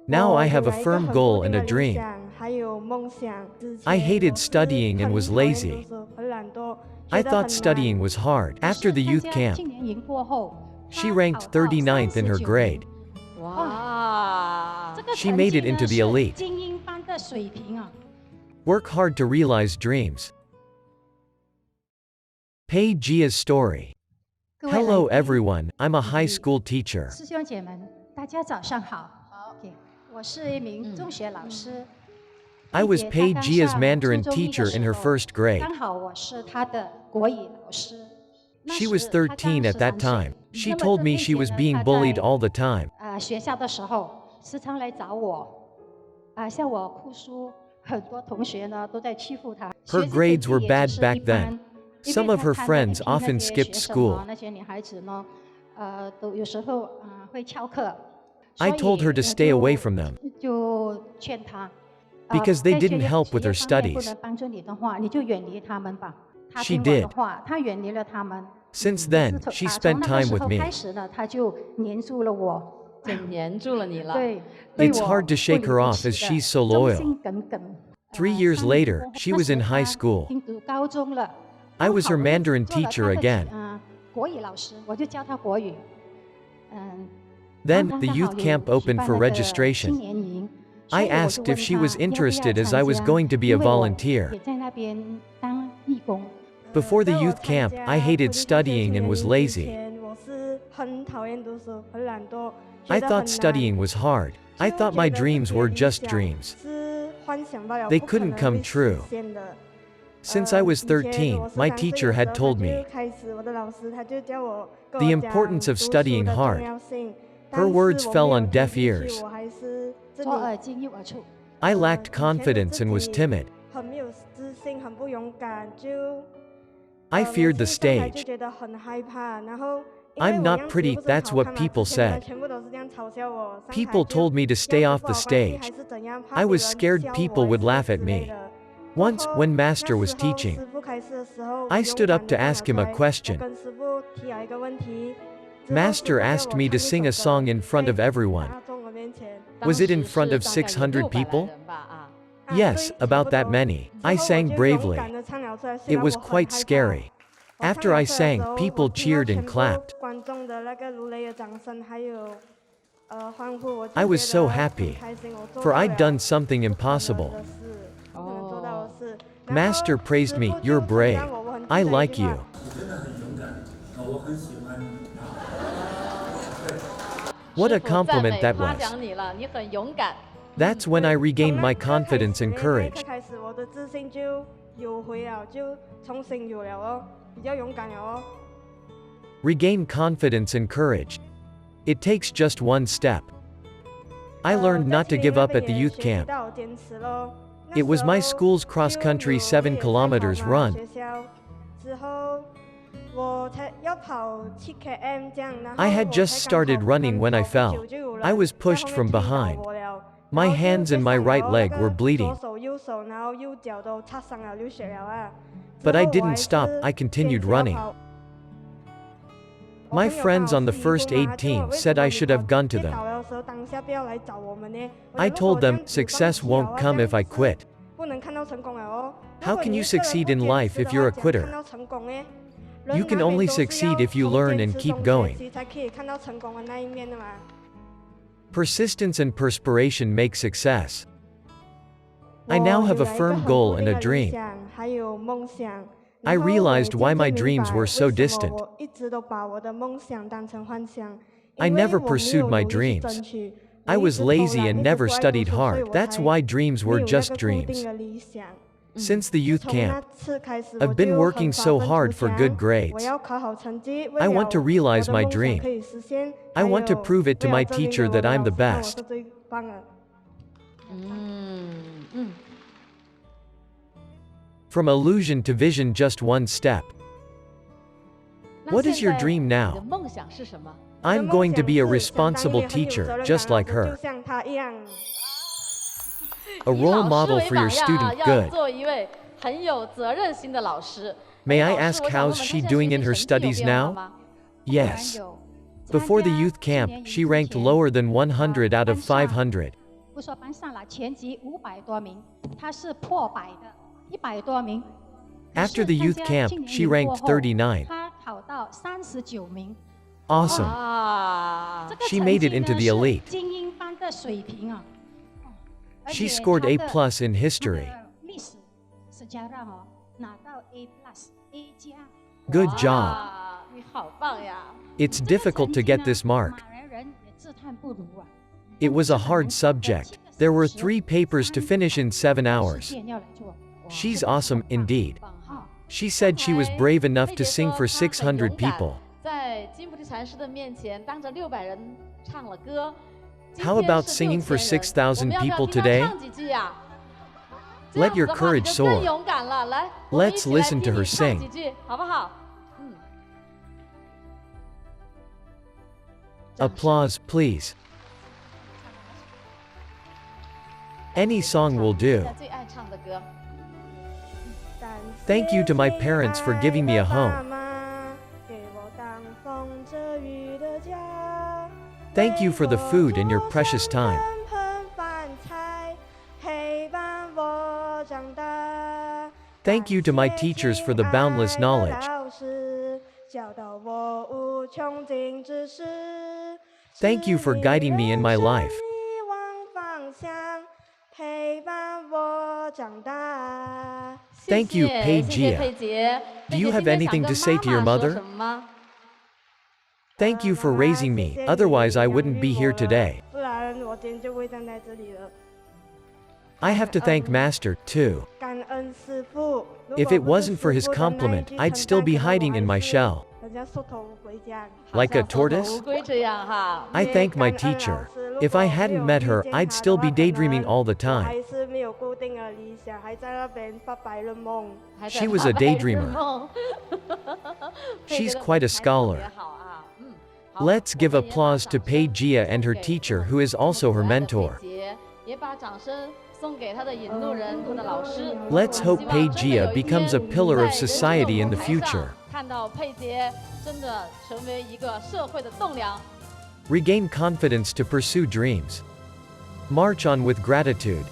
Now I have a firm goal and a dream. I hated studying and was lazy. I thought studying was hard. After the youth camp, she ranked 39th in her grade. She made it into the elite. Work hard to realize dreams. Pei-jie's story. Hello everyone, I'm a high school teacher. I was Pei-jie's Mandarin teacher in her first grade. She was 13 at that time. She told me she was being bullied all the time. Her grades were bad back then. Some of her friends often skipped school. I told her to stay away from them, because they didn't help with her studies. She did. Since then, she spent time with me. It's hard to shake her off as she's so loyal. 3 years later, she was in high school. I was her Mandarin teacher again. Then, the youth camp opened for registration. I asked if she was interested as I was going to be a volunteer. Before the youth camp, I hated studying and was lazy. I thought studying was hard. I thought my dreams were just dreams. They couldn't come true. Since I was 13, my teacher had told me the importance of studying hard. Her words fell on deaf ears. I lacked confidence and was timid. I feared the stage. I'm not pretty, that's what people said. People told me to stay off the stage. I was scared people would laugh at me. Once, when Master was teaching, I stood up to ask him a question. Master asked me to sing a song in front of everyone. Was it in front of 600 people? Yes, about that many. I sang bravely. It was quite scary. After I sang, people cheered and clapped. I was so happy, for I'd done something impossible. Master praised me, "You're brave. I like you." What a compliment that was. That's when I regained my confidence and courage. Regain confidence and courage. It takes just one step. I learned not to give up at the youth camp. It was my school's cross-country 7 kilometers run. I had just started running when I fell. I was pushed from behind. My hands and my right leg were bleeding. But I didn't stop, I continued running. My friends on the first aid team said I should have gone to them. I told them, success won't come if I quit. How can you succeed in life if you're a quitter? You can only succeed if you learn and keep going. Persistence and perspiration make success. I now have a firm goal and a dream. I realized why my dreams were so distant. I never pursued my dreams. I was lazy and never studied hard. That's why dreams were just dreams. Since the youth camp, I've been working so hard for good grades. I want to realize my dream. I want to prove it to my teacher that I'm the best. From illusion to vision, just one step. What is your dream now? I'm going to be a responsible teacher, just like her. A role model for your student, good. May I ask how's she doing in her studies now? Yes. Before the youth camp, she ranked lower than 100 out of 500. 不说班上了前几500多名，他是破百的，100多名。 After the youth camp, she ranked 39. 他考到39名。 Awesome. 这个 She 成 made 绩 it into 呢 the 是 elite. 精英班的水平啊。而 She 且 scored 他 A 的 plus in history. 他的历史是加让哦，拿到 A plus，A 加。 Good job. 哇，你好棒呀！ It's difficult to get this mark. 马来人也自叹不如啊。 It was a hard subject. There were 3 papers to finish in 7 hours. She's awesome, indeed. She said she was brave enough to sing for 600 people. 在金菩提禅师的面前，当着600人唱了歌。 How about singing for 6,000 people today? 唱几句呀？ Let your courage 这样子的话你就更 soar. 勇敢了，来，我们一 Let's 起来 listen to 听 her 你唱 sing. 几句，好不好？ Applause, please. Any song will do. 最爱唱的歌。 Thank you to my parents for giving me a home. Thank you for the food and your precious time. Thank you to my teachers for the boundless knowledge. Thank you for guiding me in my life. Thank you, 谢谢 Pei-jie. 佩杰。 Do you have anything to say to your mother? Thank you for raising me, otherwise I wouldn't be here today. I have to thank Master, too. If it wasn't for his compliment, I'd still be hiding in my shell. Like a tortoise? 乌龟这样哈。 I thank my teacher. If I hadn't met her, I'd still be daydreaming all the time. She was a daydreamer. She's quite a scholar. Let's give applause to Pei-jie and her teacher who is also her mentor. 也把掌声送给他的引路人，他的老师。 Let's hope Pei-jie becomes a pillar of society in the future. 看到佩杰真的成为一个社会的栋梁。 Regain confidence to pursue dreams. March on with gratitude.